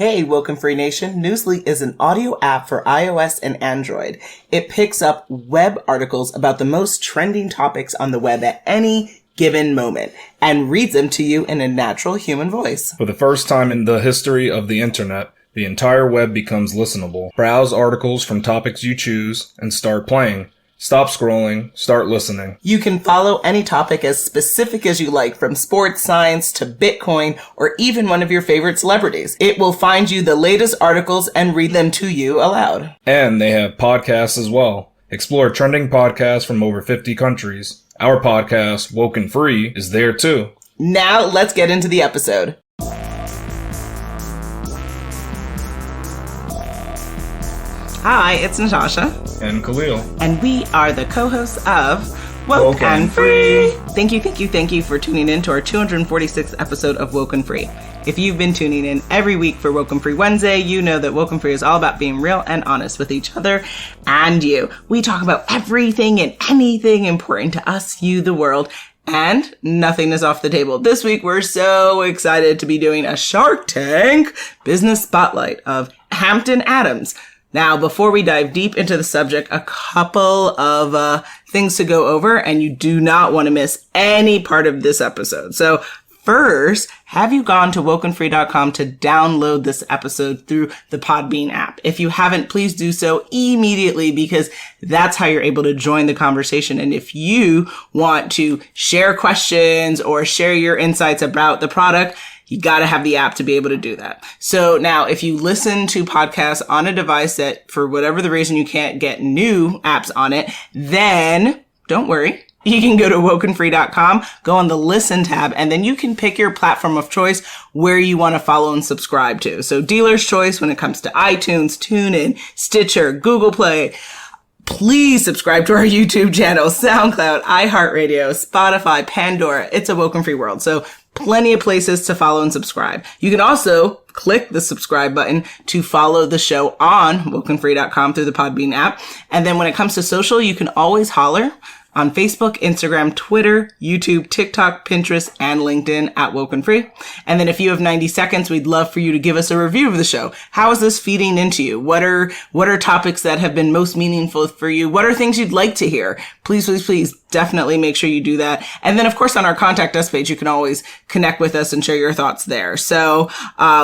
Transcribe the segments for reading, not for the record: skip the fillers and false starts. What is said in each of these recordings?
Hey, WokeNFree Nation, Newsly is an audio app for iOS and Android. It picks up web articles about the most trending topics on the web at any given moment and reads them to you in a natural human voice. For the first time in the history of the internet, the entire web becomes listenable. Browse articles from topics you choose and start playing. Stop scrolling, start listening. You can follow any topic as specific as you like, from sports, science to Bitcoin, or even one of your favorite celebrities. It will find you the latest articles and read them to you aloud. And they have podcasts as well. Explore trending podcasts from over 50 countries. Our podcast, WokeNFree, is there too. Now let's get into the episode. Hi, it's Natasha. And Khalil. And we are the co-hosts of WokeNFree. Thank you for tuning in to our 246th episode of WokeNFree. If you've been tuning in every week for WokeNFree Wednesday, you know that WokeNFree is all about being real and honest with each other and you. We talk about everything and anything important to us, you, the world, and nothing is off the table. This week, we're so excited to be doing a Shark Tank business spotlight of Hampton Adams. Now, before we dive deep into the subject, a couple of things to go over, and you do not want to miss any part of this episode. So first, have you gone to WokeNFree.com to download this episode through the Podbean app? If you haven't, please do so immediately, because that's how you're able to join the conversation. And if you want to share questions or share your insights about the product, you got to have the app to be able to do that. So now, if you listen to podcasts on a device that, for whatever the reason, you can't get new apps on it, then don't worry. You can go to WokeNFree.com, go on the Listen tab, and then you can pick your platform of choice where you want to follow and subscribe to. So dealer's choice when it comes to iTunes, TuneIn, Stitcher, Google Play. Please subscribe to our YouTube channel, SoundCloud, iHeartRadio, Spotify, Pandora. It's a WokeNFree world. So plenty of places to follow and subscribe. You can also click the subscribe button to follow the show on WokeNFree.com through the Podbean app. And then when it comes to social, you can always holler on Facebook, Instagram, Twitter, YouTube, TikTok, Pinterest, and LinkedIn at WokeNFree. And then if you have 90 seconds, we'd love for you to give us a review of the show. How is this feeding into you? What are topics that have been most meaningful for you? What are things you'd like to hear? Please, definitely make sure you do that. And then, of course, on our Contact Us page, you can always connect with us and share your thoughts there. So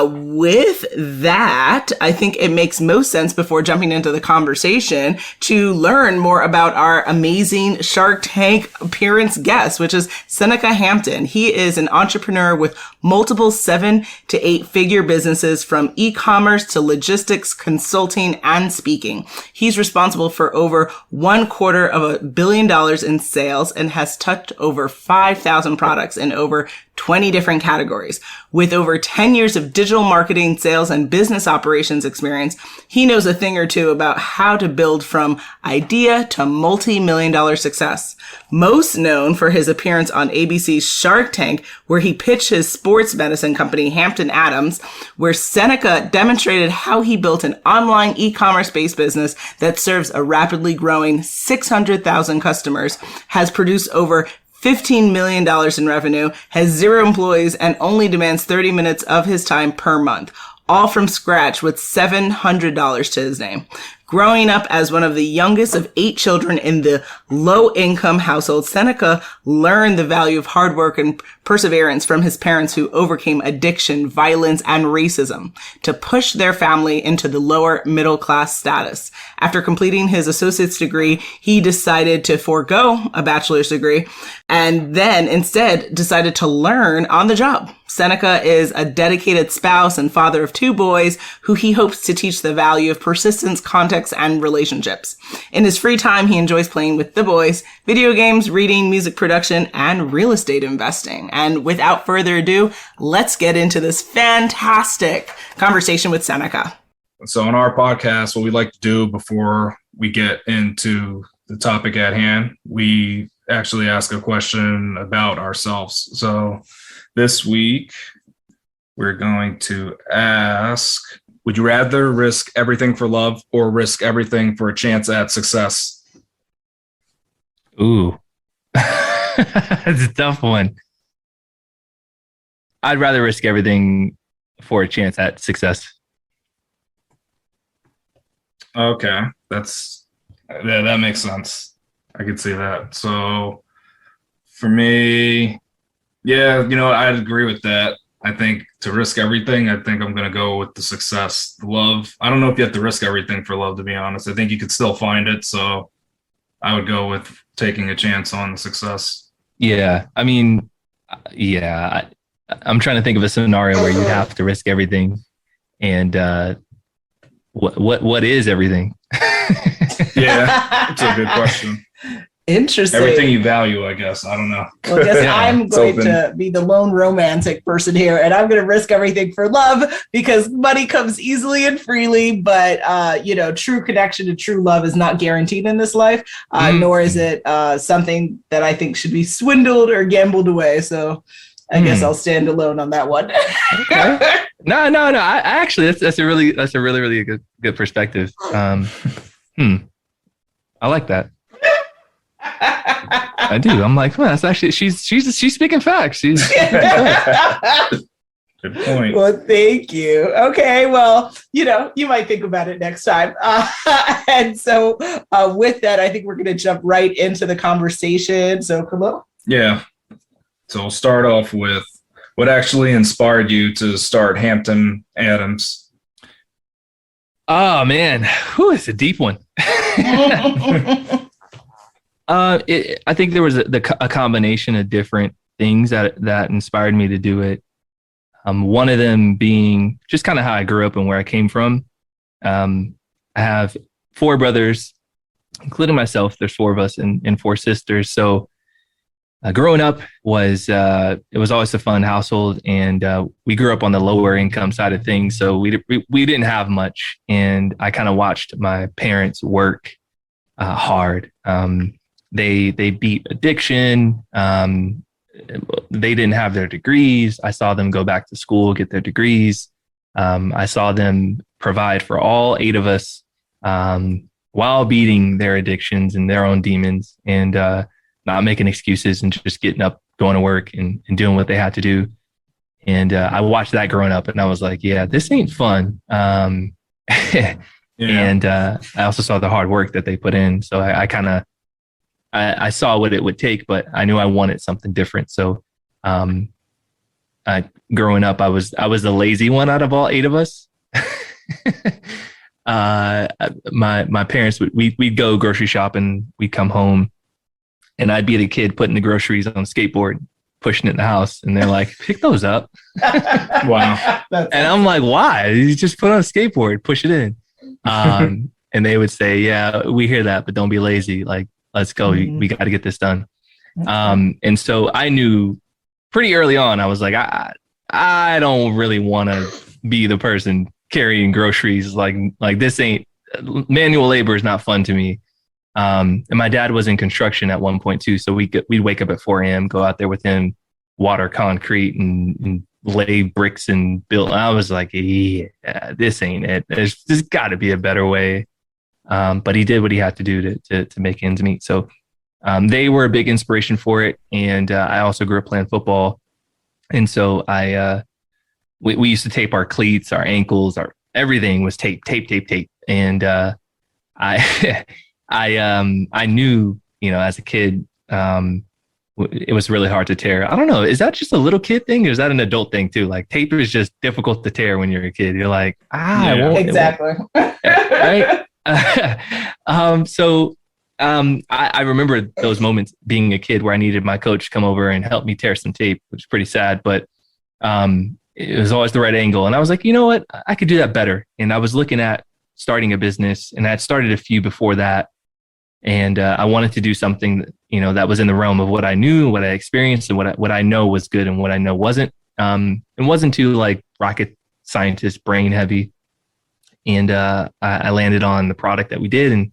with that, I think it makes most sense, before jumping into the conversation, to learn more about our amazing Shark Tank appearance guest, which is Seneca Hampton. He is an entrepreneur with multiple 7 to 8 figure businesses, from e-commerce to logistics, consulting, and speaking. He's responsible for over $250 million in sales and has touched over 5,000 products in over 20 different categories. With over 10 years of digital marketing, sales, and business operations experience, he knows a thing or two about how to build from idea to multi-million-dollar success. Most known for his appearance on ABC's Shark Tank, where he pitched his sports medicine company, Hampton Adams, where Seneca demonstrated how he built an online e-commerce-based business that serves a rapidly growing 600,000 customers, has produced over $15 million in revenue, has 0 employees, and only demands 30 minutes of his time per month, all from scratch with $700 to his name. Growing up as one of the youngest of 8 children in the low-income household, Seneca learned the value of hard work and perseverance from his parents, who overcame addiction, violence, and racism to push their family into the lower middle-class status. After completing his associate's degree, he decided to forego a bachelor's degree and then instead decided to learn on the job. Seneca is a dedicated spouse and father of 2 boys who he hopes to teach the value of persistence, context, and relationships. In his free time, he enjoys playing with the boys, video games, reading, music production, and real estate investing. And without further ado, let's get into this fantastic conversation with Seneca. So on our podcast, what we like to do before we get into the topic at hand, we actually ask a question about ourselves. So this week, we're going to ask, would you rather risk everything for love or risk everything for a chance at success? Ooh, that's a tough one. I'd rather risk everything for a chance at success. Okay, that makes sense. I could see that. So for me, yeah, I'd agree with that. I think to risk everything, I think I'm going to go with the success, the love. I don't know if you have to risk everything for love, to be honest. I think you could still find it. So I would go with taking a chance on the success. Yeah. I mean, yeah, I'm trying to think of a scenario where you'd have to risk everything. And what is everything? Yeah, it's a good question. Interesting. Everything you value, I guess. I don't know. Well, I guess I'm going to be the lone romantic person here, and I'm going to risk everything for love because money comes easily and freely, but true connection to true love is not guaranteed in this life, nor is it something that I think should be swindled or gambled away. So I guess I'll stand alone on that one. Okay. No. I actually, that's a really good perspective. I like that. I do. I'm like, well, that's actually she's speaking facts. She's good point. Well, thank you. Okay, well, you might think about it next time. And so, with that, I think we're going to jump right into the conversation. So, Khalil. Yeah. So we'll start off with what actually inspired you to start Hampton Adams. Oh man, it's a deep one. I think there was a combination of different things that inspired me to do it. One of them being just kind of how I grew up and where I came from. I have 4 brothers, including myself. There's 4 of us and 4 sisters. So growing up it was always a fun household, and we grew up on the lower income side of things. So we didn't have much, and I kind of watched my parents work hard. They beat addiction. They didn't have their degrees. I saw them go back to school, get their degrees. I saw them provide for all 8 of us while beating their addictions and their own demons, and not making excuses and just getting up, going to work and doing what they had to do. And I watched that growing up, and I was like, yeah, this ain't fun. Yeah. And I also saw the hard work that they put in. So I saw what it would take, but I knew I wanted something different. So growing up, I was the lazy one out of all 8 of us. My parents we'd go grocery shopping, we'd come home, and I'd be the kid putting the groceries on a skateboard, pushing it in the house, and they're like, pick those up. Wow. And I'm like, why? You just put on a skateboard, push it in. And they would say, yeah, we hear that, but don't be lazy. Like, let's go. We got to get this done. And so I knew pretty early on, I was like, I don't really want to be the person carrying groceries. Like this ain't, manual labor is not fun to me. And my dad was in construction at one point too. So we'd wake up at 4 a.m., go out there with him, water concrete and lay bricks and build. I was like, yeah, this ain't it. There's got to be a better way. But he did what he had to do to make ends meet. So they were a big inspiration for it. And I also grew up playing football. And so we used to tape our cleats, our ankles, our everything was tape. And I knew, as a kid, it was really hard to tear. I don't know. Is that just a little kid thing, or is that an adult thing too? Like tape is just difficult to tear when you're a kid. You're like, I won't. Exactly. Right. I remember those moments being a kid where I needed my coach to come over and help me tear some tape, which is pretty sad, but it was always the right angle. And I was like, you know what? I could do that better. And I was looking at starting a business, and I had started a few before that. And I wanted to do something, that was in the realm of what I knew, what I experienced, and what I know was good and what I know wasn't. It wasn't too like rocket scientist brain heavy. And I landed on the product that we did,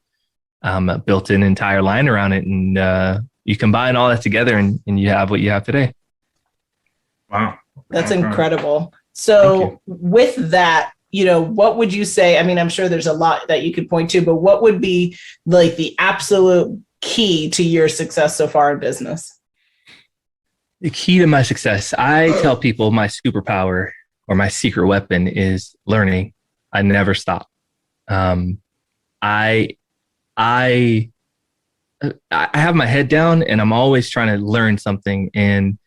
and built an entire line around it. And you combine all that together, and you have what you have today. Wow. That's incredible. So with that, what would you say? I mean, I'm sure there's a lot that you could point to, but what would be like the absolute key to your success so far in business? The key to my success, I tell people my superpower or my secret weapon is learning. I never stop. I have my head down and I'm always trying to learn something, and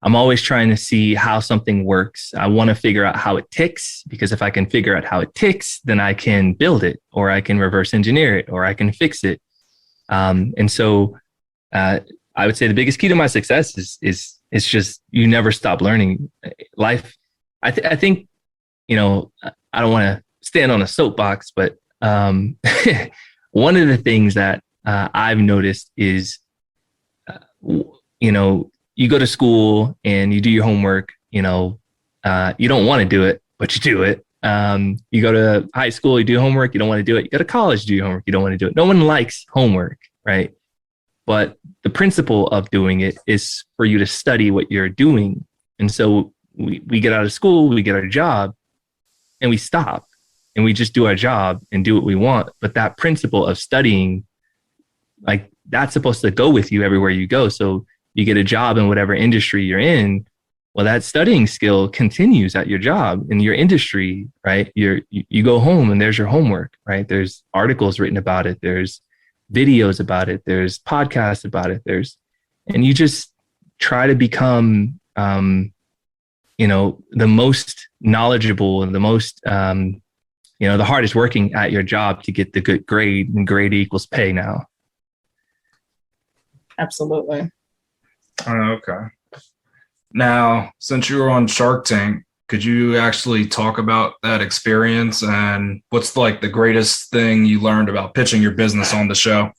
I'm always trying to see how something works. I want to figure out how it ticks, because if I can figure out how it ticks, then I can build it, or I can reverse engineer it, or I can fix it. And so I would say the biggest key to my success is just you never stop learning. Life, I think, you know, I don't want to stand on a soapbox, but one of the things that I've noticed is, you know, you go to school and you do your homework, you know, you don't want to do it, but you do it. You go to high school, you do homework, you don't want to do it. You go to college, do your homework, you don't want to do it. No one likes homework, right? But the principle of doing it is for you to study what you're doing. And so we get out of school, we get our job, and we stop and we just do our job and do what we want. But that principle of studying, like, that's supposed to go with you everywhere you go. So you get a job in whatever industry you're in, well, that studying skill continues at your job in your industry, right? You go home and there's your homework, right? There's articles written about it. There's videos about it. There's podcasts about it. And you just try to become, you know, the most knowledgeable and the most, you know, the hardest working at your job to get the good grade, and grade equals pay now. Absolutely. Okay. Now, since you were on Shark Tank, could you actually talk about that experience and what's like the greatest thing you learned about pitching your business on the show?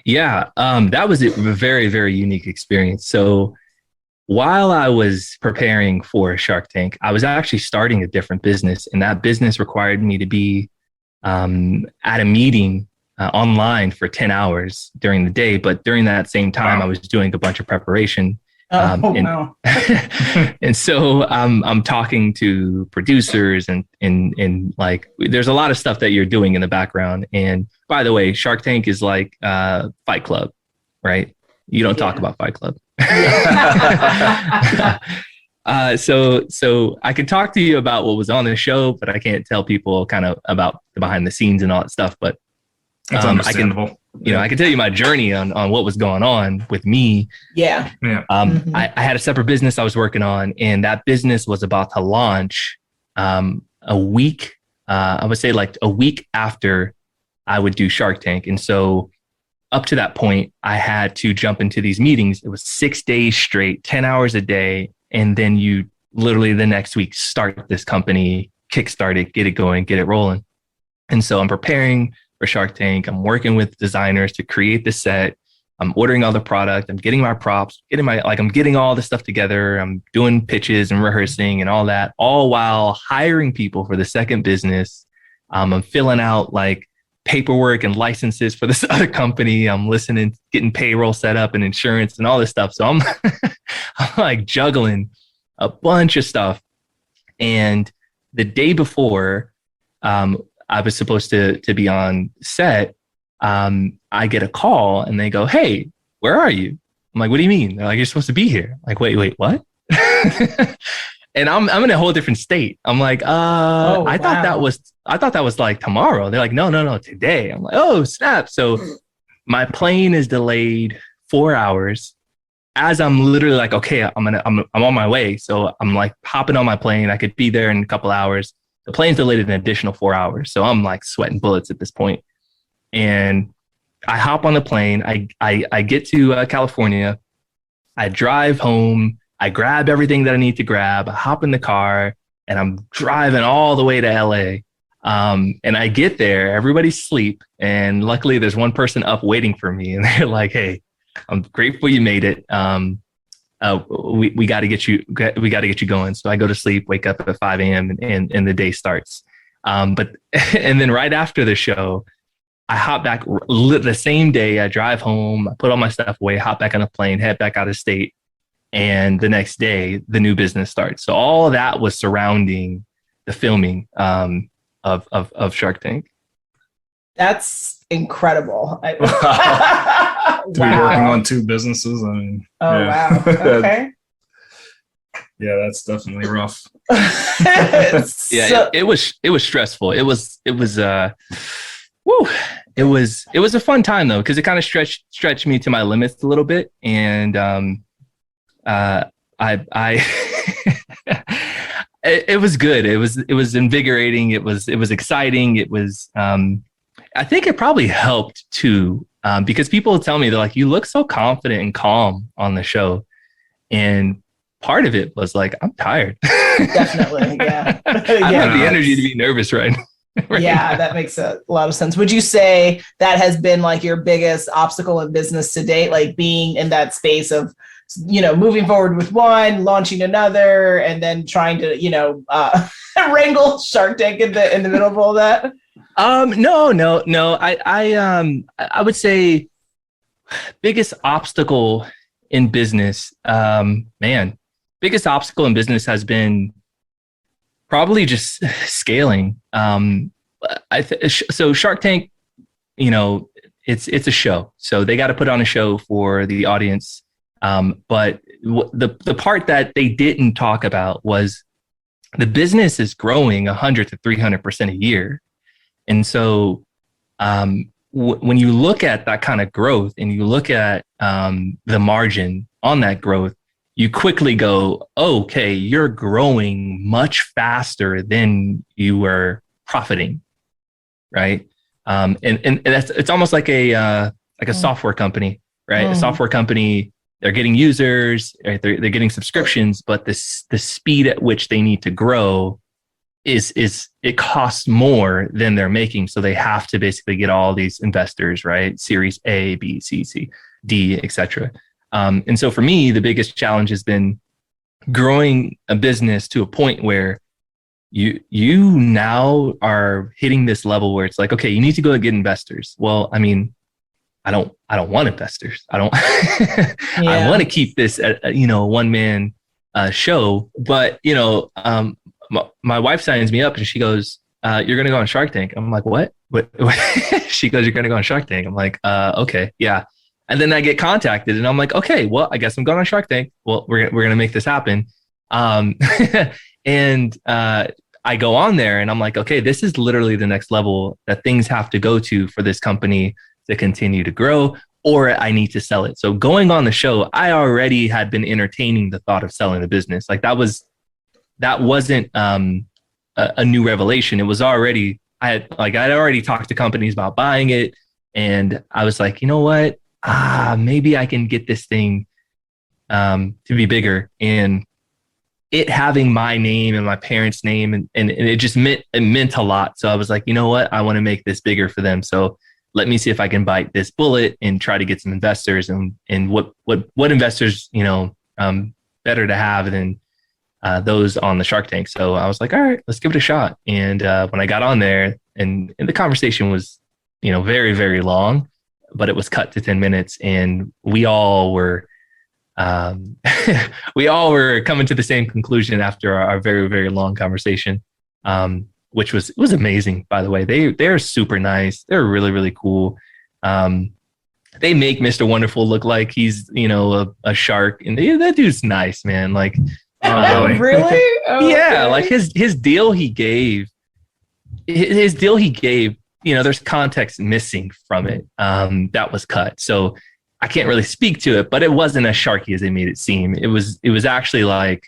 Yeah, that was a very, very unique experience. So while I was preparing for Shark Tank, I was actually starting a different business, and that business required me to be at a meeting online for 10 hours during the day. But during that same time, I was doing a bunch of preparation. Wow. And so I'm talking to producers and like, there's a lot of stuff that you're doing in the background. And by the way, Shark Tank is like Fight Club, right? You don't talk about Fight Club. So I could talk to you about what was on the show, but I can't tell people kind of about the behind the scenes and all that stuff. But that's understandable. I can tell you my journey on what was going on with me. Yeah. I had a separate business I was working on, and that business was about to launch a week. I would say like a week after I would do Shark Tank. And so up to that point, I had to jump into these meetings. It was 6 days straight, 10 hours a day. And then you literally the next week start this company, kickstart it, get it going, get it rolling. And so I'm preparing for Shark Tank. I'm working with designers to create the set. I'm ordering all the product. I'm getting my props, I'm getting all the stuff together. I'm doing pitches and rehearsing and all that, all while hiring people for the second business. I'm filling out like paperwork and licenses for this other company. I'm listening, getting payroll set up and insurance and all this stuff. So I'm like juggling a bunch of stuff. And the day before I was supposed to be on set, I get a call and they go, "Hey, where are you?" I'm like, "What do you mean?" They're like, "You're supposed to be here." I'm like, wait, what? And I'm in a whole different state. I'm like, I thought that was like tomorrow. They're like, no, today. I'm like, oh, snap. So my plane is delayed 4 hours as I'm literally like, okay, I'm on my way. So I'm like hopping on my plane. I could be there in a couple hours. The plane's delayed an additional 4 hours. So I'm like sweating bullets at this point. And I hop on the plane. I get to California. I drive home. I grab everything that I need to grab. I hop in the car and I'm driving all the way to LA. And I get there, everybody's asleep. And luckily there's one person up waiting for me. And they're like, "Hey, I'm grateful you made it. We got to get you going." So I go to sleep, wake up at 5 a.m. and the day starts. And then right after the show, I hop back the same day. I drive home, I put all my stuff away, hop back on a plane, head back out of state. And the next day, the new business starts. So all of that was surrounding the filming of Shark Tank. That's incredible. To be working on two businesses. I mean, wow. Okay. Yeah, that's definitely rough. It was stressful. It was Woo. It was a fun time though, because it kind of stretched me to my limits a little bit. And I it was good. It was invigorating. It was exciting. It was I think it probably helped too, because people tell me, they're like, you look so confident and calm on the show. And part of it was like, I'm tired. Definitely. Yeah. I don't have the energy to be nervous right now. Yeah, that makes a lot of sense. Would you say that has been like your biggest obstacle in business to date, like being in that space of, moving forward with one, launching another, and then trying to, wrangle Shark Tank in the middle of all that? No. I would say biggest obstacle in business, biggest obstacle in business has been probably just scaling. So Shark Tank, it's a show, so they got to put on a show for the audience. But the part that they didn't talk about was the business is growing 100 to 300% a year. And so when you look at that kind of growth and you look at the margin on that growth, you quickly go, okay, you're growing much faster than you were profiting, right? And it's almost like a software company, right? A software company, they're getting users, right? They're getting subscriptions, but the speed at which they need to grow is it costs more than they're making. So they have to basically get all these investors, right? Series A, B, C, D, etc. And so for me, the biggest challenge has been growing a business to a point where you now are hitting this level where it's like, okay, you need to go and get investors. Well, I mean, I don't want investors. I don't. I want to keep this at, one man show. But my wife signs me up and she goes, "You're gonna go on Shark Tank." I'm like, "What?" She goes, "You're gonna go on Shark Tank." I'm like, "Okay, yeah." And then I get contacted and I'm like, "Okay, well, I guess I'm going on Shark Tank. Well, we're gonna make this happen." And I go on there and I'm like, "Okay, this is literally the next level that things have to go to for this company to continue to grow, or I need to sell it." So going on the show, I already had been entertaining the thought of selling the business. Like that wasn't a new revelation. It was already, I'd already talked to companies about buying it. And I was like, you know what? Maybe I can get this thing to be bigger. And it having my name and my parents' name and it just meant a lot. So I was like, you know what? I want to make this bigger for them. So let me see if I can bite this bullet and try to get some investors and what investors, better to have than those on the Shark Tank. So I was like, all right, let's give it a shot. And when I got on there and the conversation was, very, very long, but it was cut to 10 minutes and we all were coming to the same conclusion after our very, very long conversation. Which was amazing, by the way. They're super nice. They're really, really cool. They make Mr. Wonderful look like he's, a shark. And that dude's nice, man. Like, really? Oh, yeah, okay. like his deal he gave, there's context missing from it. That was cut. So I can't really speak to it, but it wasn't as sharky as they made it seem. It was actually like,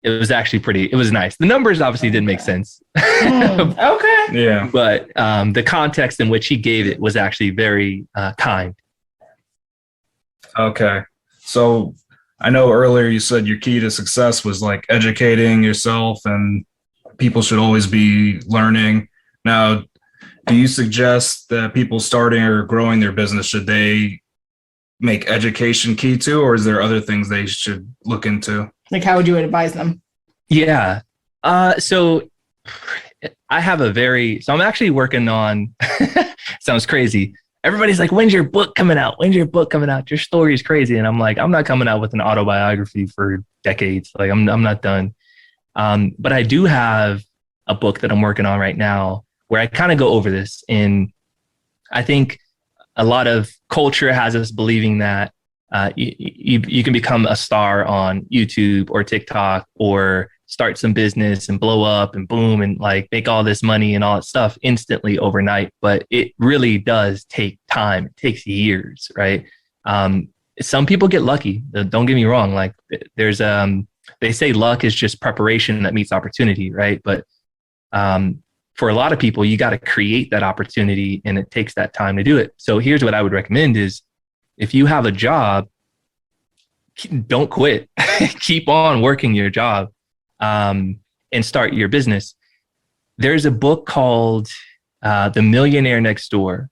it was actually it was nice. The numbers obviously didn't make sense. Okay. Yeah. But the context in which he gave it was actually very kind. Okay. So I know earlier you said your key to success was like educating yourself and people should always be learning. Now, do you suggest that people starting or growing their business, should they make education key to, or is there other things they should look into? Like, how would you advise them? Yeah. So I have so I'm actually working on, sounds crazy. Everybody's like, when's your book coming out? When's your book coming out? Your story is crazy. And I'm like, I'm not coming out with an autobiography for decades. Like I'm not done. But I do have a book that I'm working on right now where I kind of go over this. And I think a lot of culture has us believing that you can become a star on YouTube or TikTok or start some business and blow up and boom and like make all this money and all that stuff instantly overnight. But it really does take time. It takes years, right? Some people get lucky. Don't get me wrong. Like there's they say luck is just preparation that meets opportunity, right? But for a lot of people, you got to create that opportunity, and it takes that time to do it. So here's what I would recommend is, if you have a job, don't quit. Keep on working your job, and start your business. There's a book called The Millionaire Next Door,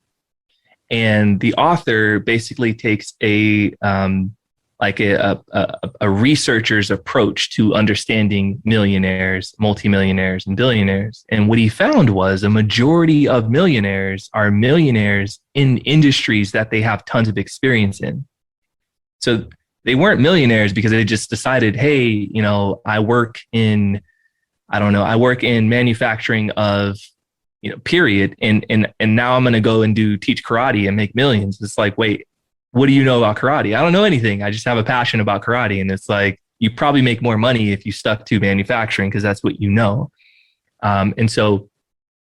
and the author basically takes a researcher's approach to understanding millionaires, multimillionaires, and billionaires. And what he found was a majority of millionaires are millionaires in industries that they have tons of experience in. So they weren't millionaires because they just decided, hey, you know, I work in manufacturing of, you know, period. And now I'm going to go and teach karate and make millions. It's like, wait, what do you know about karate? I don't know anything. I just have a passion about karate. And it's like, you probably make more money if you stuck to manufacturing because that's what you know. And so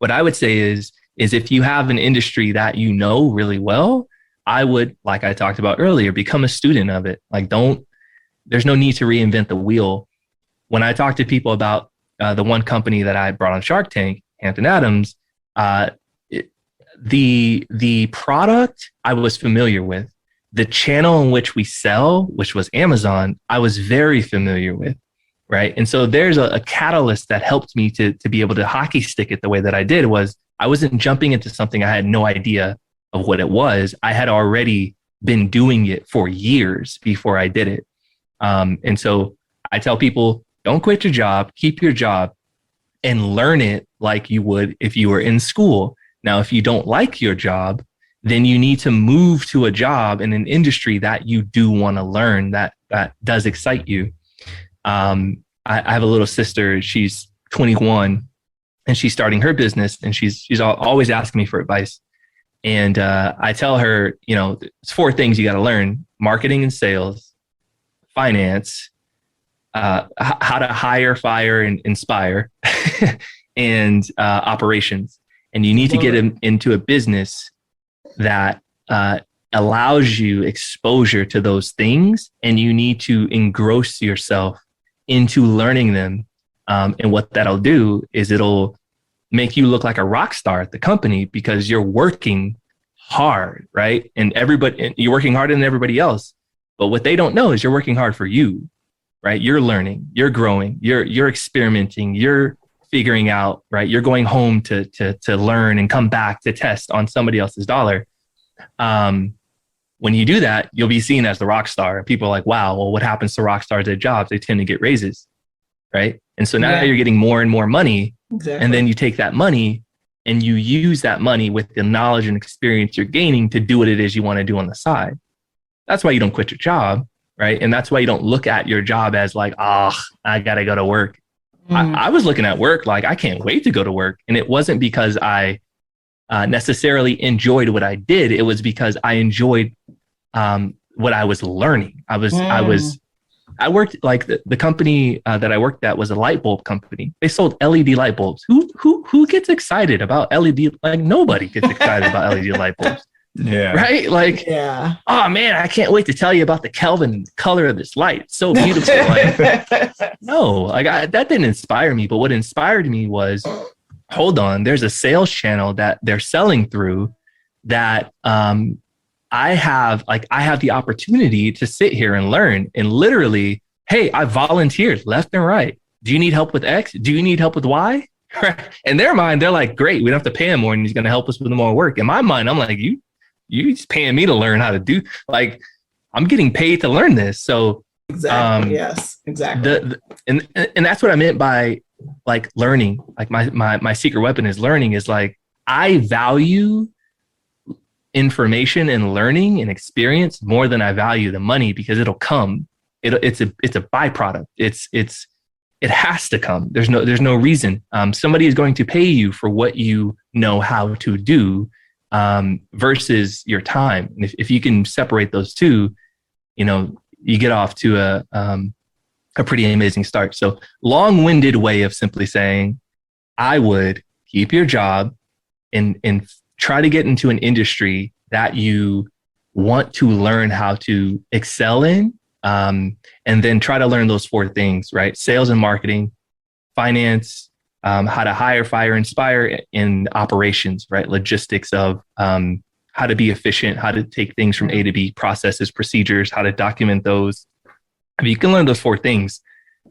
what I would say is if you have an industry that you know really well, I would, like I talked about earlier, become a student of it. Like there's no need to reinvent the wheel. When I talk to people about the one company that I brought on Shark Tank, Hampton Adams, the product I was familiar with. The channel in which we sell, which was Amazon, I was very familiar with, right? And so there's a catalyst that helped me to be able to hockey stick it the way that I did. Was I wasn't jumping into something I had no idea of what it was. I had already been doing it for years before I did it. And so I tell people, don't quit your job, keep your job and learn it like you would if you were in school. Now, if you don't like your job, then you need to move to a job in an industry that you do want to learn, that does excite you. I have a little sister, she's 21 and she's starting her business, and she's always asking me for advice. And I tell her, you know, it's 4 things you got to learn: marketing and sales, finance, how to hire, fire, and inspire, and operations. And you need to get into a business that allows you exposure to those things, and you need to engross yourself into learning them. And what that'll do is it'll make you look like a rock star at the company because you're working hard, right? And you're working harder than everybody else. But what they don't know is you're working hard for you, right? You're learning, you're growing, you're experimenting, you're figuring out, right? You're going home to learn and come back to test on somebody else's dollar. When you do that, you'll be seen as the rock star. People are like, wow, well, what happens to rock stars at jobs? They tend to get raises, right? And so now you're getting more and more money. Exactly. And then you take that money and you use that money with the knowledge and experience you're gaining to do what it is you want to do on the side. That's why you don't quit your job, right? And that's why you don't look at your job as like, I got to go to work. I was looking at work like, I can't wait to go to work. And it wasn't because I necessarily enjoyed what I did. It was because I enjoyed what I was learning. I worked like the company that I worked at was a light bulb company. They sold LED light bulbs. Who gets excited about LED? Like nobody gets excited about LED light bulbs. Yeah. Right. Like, yeah. Oh man, I can't wait to tell you about the Kelvin and the color of this light. It's so beautiful. Like, no, like that didn't inspire me. But what inspired me was, hold on, there's a sales channel that they're selling through that I have the opportunity to sit here and learn. And literally, hey, I volunteered left and right. Do you need help with X? Do you need help with Y? In their mind, they're like, great, we don't have to pay him more and he's going to help us with more work. In my mind, I'm like, you just paying me to learn how to do, like, I'm getting paid to learn this. So exactly. Yes, exactly. And that's what I meant by like learning. Like my secret weapon is learning. Is like, I value information and learning and experience more than I value the money, because it'll come. It's a byproduct. It has to come. There's no reason. Somebody is going to pay you for what you know how to do, versus your time. And if you can separate those two, you get off to a pretty amazing start. So long-winded way of simply saying, I would keep your job and try to get into an industry that you want to learn how to excel in. And then try to learn those 4 things, right? Sales and marketing, finance, how to hire, fire, inspire, in operations, right? Logistics of how to be efficient, how to take things from A to B, processes, procedures, how to document those. If you can learn those 4 things,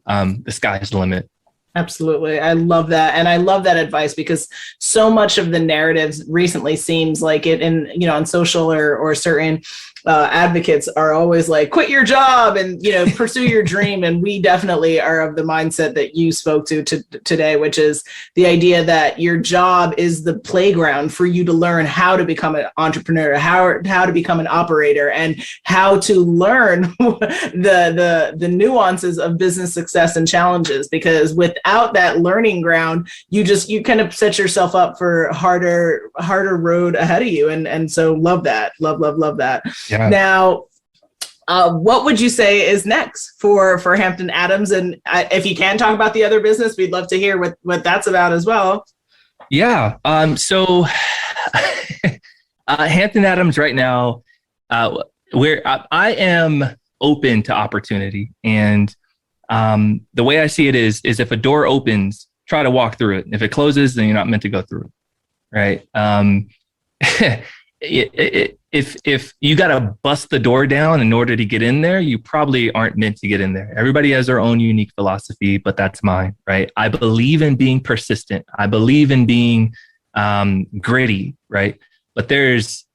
the sky's the limit. Absolutely. I love that. And I love that advice, because so much of the narratives recently seems like it on social or certain advocates are always like, quit your job and, pursue your dream. And we definitely are of the mindset that you spoke to today, which is the idea that your job is the playground for you to learn how to become an entrepreneur, how to become an operator, and how to learn the nuances of business success and challenges. Because without that learning ground, you kind of set yourself up for harder road ahead of you. And so love that. Love that. Yeah. Now, what would you say is next for Hampton Adams? And if you can talk about the other business, we'd love to hear what that's about as well. Yeah. So Hampton Adams right now, where I am open to opportunity. And the way I see it is if a door opens, try to walk through it. If it closes, then you're not meant to go through it. Right. If you got to bust the door down in order to get in there, you probably aren't meant to get in there. Everybody has their own unique philosophy, but that's mine, right? I believe in being persistent. I believe in being gritty, right? But there's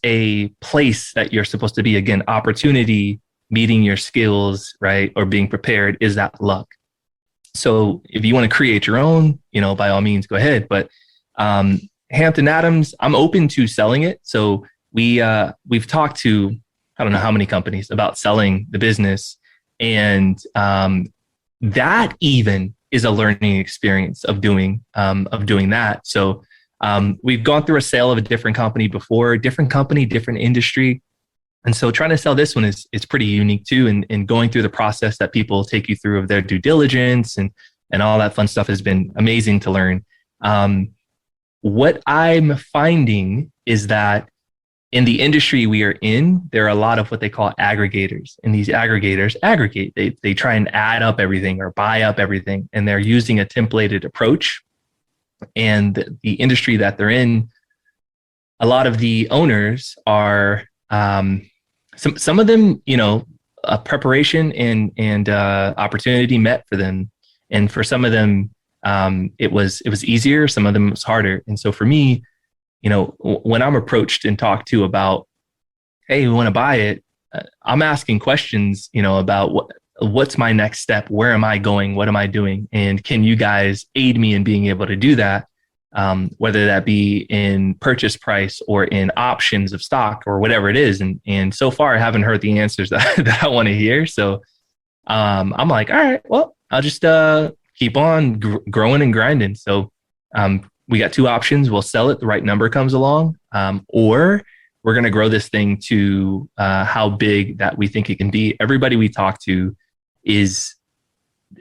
a place that you're supposed to be. Again, opportunity, meeting your skills, right? Or being prepared is that luck. So if you want to create your own, by all means, go ahead. But Hampton Adams, I'm open to selling it. So we've talked to, I don't know how many companies about selling the business. And that even is a learning experience of doing that. So we've gone through a sale of a different company before, different company, different industry. And so trying to sell this one is pretty unique too. And going through the process that people take you through of their due diligence and all that fun stuff has been amazing to learn. What I'm finding is that in the industry we are in, there are a lot of what they call aggregators. And these aggregators aggregate. They try and add up everything or buy up everything. And they're using a templated approach. And the industry that they're in, a lot of the owners are, some of them, a preparation and opportunity met for them. And for some of them, it was easier. Some of them was harder. And so for me, when I'm approached and talked to about, hey, we want to buy it, I'm asking questions, about what's my next step? Where am I going? What am I doing? And can you guys aid me in being able to do that? Whether that be in purchase price or in options of stock or whatever it is. And so far I haven't heard the answers that I want to hear. So I'm like, all right, well, I'll just keep on growing and grinding. So we got 2 options. We'll sell it. The right number comes along, or we're going to grow this thing to how big that we think it can be. Everybody we talk to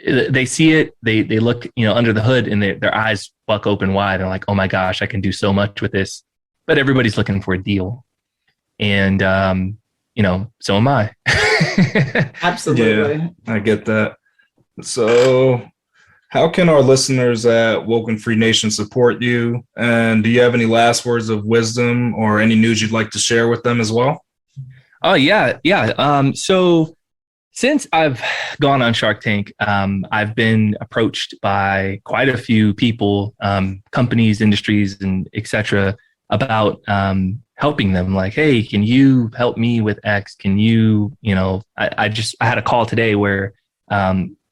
they see it, they look, under the hood and their eyes buck open wide. They're like, oh my gosh, I can do so much with this, but everybody's looking for a deal. And, so am I. Absolutely. Yeah, I get that. So how can our listeners at WokeNFree Nation support you? And do you have any last words of wisdom or any news you'd like to share with them as well? Oh, yeah. So since I've gone on Shark Tank, I've been approached by quite a few people, companies, industries, and et cetera, about helping them. Like, hey, can you help me with X? Can you, I had a call today where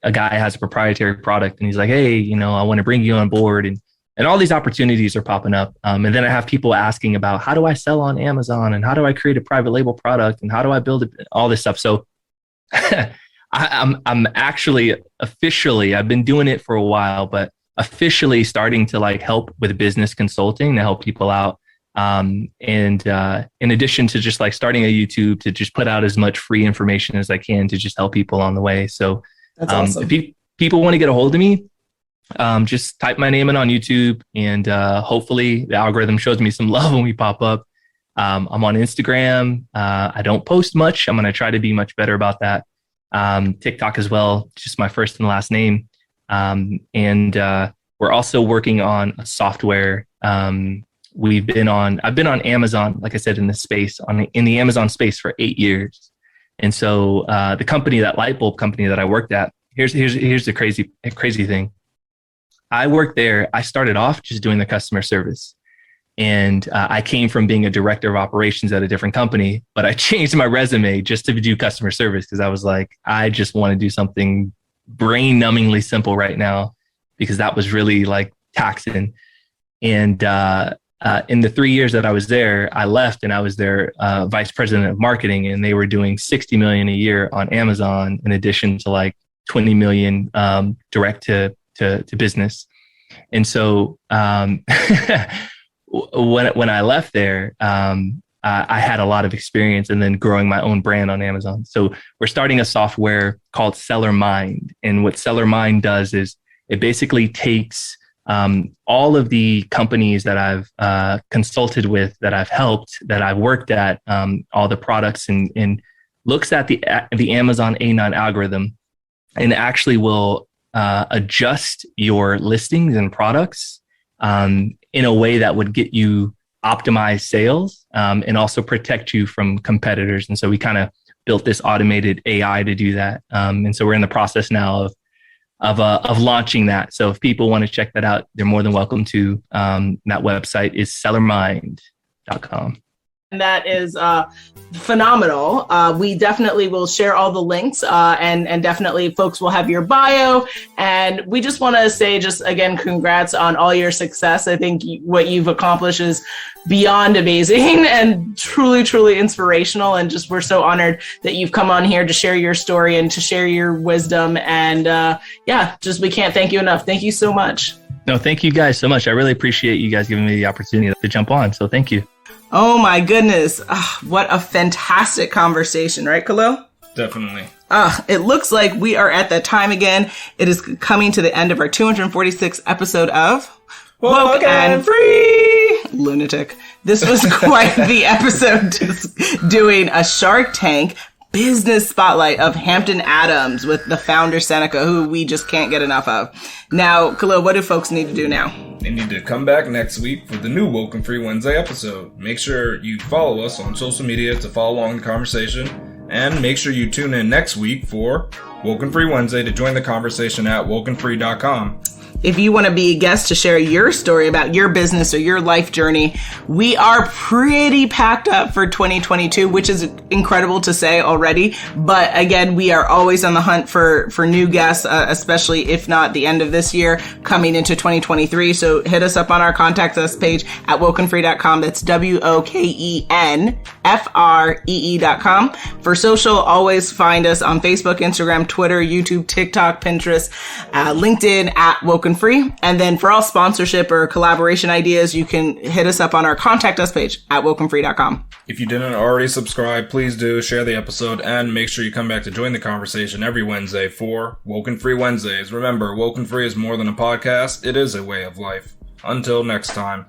a guy has a proprietary product and he's like, hey, I want to bring you on board. And all these opportunities are popping up. And then I have people asking about how do I sell on Amazon and how do I create a private label product and how do I build it, all this stuff. So I'm actually officially, I've been doing it for a while, but officially starting to help with business consulting to help people out. And in addition to just like starting a YouTube to just put out as much free information as I can to just help people on the way. So that's awesome. If people want to get a hold of me, just type my name in on YouTube, and hopefully the algorithm shows me some love when we pop up. I'm on Instagram. I don't post much. I'm going to try to be much better about that. TikTok as well, just my first and last name. And we're also working on a software. I've been on Amazon, like I said, in the Amazon space for 8 years. And so the company, that light bulb company that I worked at, here's the crazy thing. I worked there. I started off just doing the customer service. And I came from being a director of operations at a different company, but I changed my resume just to do customer service because I was like, I just want to do something brain numbingly simple right now, because that was really like taxing. And in the 3 years that I was there, I left and I was their vice president of marketing, and they were doing $60 million a year on Amazon, in addition to like 20 million direct to business. And so when I left there, I had a lot of experience and then growing my own brand on Amazon. So we're starting a software called Seller Mind. And what Seller Mind does is it basically takes all of the companies that I've consulted with, that I've helped, that I've worked at, all the products, and looks at the Amazon A9 algorithm, and actually will adjust your listings and products in a way that would get you optimized sales and also protect you from competitors. And so we kind of built this automated AI to do that. And so we're in the process now of launching that. So if people want to check that out, they're more than welcome to. That website is sellermind.com. And that is phenomenal. We definitely will share all the links, and definitely folks will have your bio. And we just want to say, just again, congrats on all your success. I think what you've accomplished is beyond amazing and truly, truly inspirational. And just we're so honored that you've come on here to share your story and to share your wisdom. And we can't thank you enough. Thank you so much. No, thank you guys so much. I really appreciate you guys giving me the opportunity to jump on. So thank you. Oh my goodness. What a fantastic conversation, right, Khalil? Definitely. It looks like we are at that time again. It is coming to the end of our 246th episode of Woke and Free. Lunatic. This was quite the episode, just doing a Shark Tank business spotlight of Hampton Adams with the founder Seneca, who we just can't get enough of. Now, Khalil, what do folks need to do now? They need to come back next week for the new Woke and Free Wednesday episode. Make sure you follow us on social media to follow along the conversation, and make sure you tune in next week for Woke and Free Wednesday to join the conversation at WokeNFree.com. If you want to be a guest to share your story about your business or your life journey, we are pretty packed up for 2022, which is incredible to say already. But again, we are always on the hunt for new guests, especially if not the end of this year, coming into 2023. So hit us up on our contact us page at WokeNFree.com. That's WokenFree.com. For social, always find us on Facebook, Instagram, Twitter, YouTube, TikTok, Pinterest, LinkedIn at Woken Free. And then for all sponsorship or collaboration ideas, you can hit us up on our contact us page at WokenFree.com. If you didn't already subscribe, please do share the episode and make sure you come back to join the conversation every Wednesday for Woken Free Wednesdays. Remember, Woken Free is more than a podcast. It is a way of life. Until next time.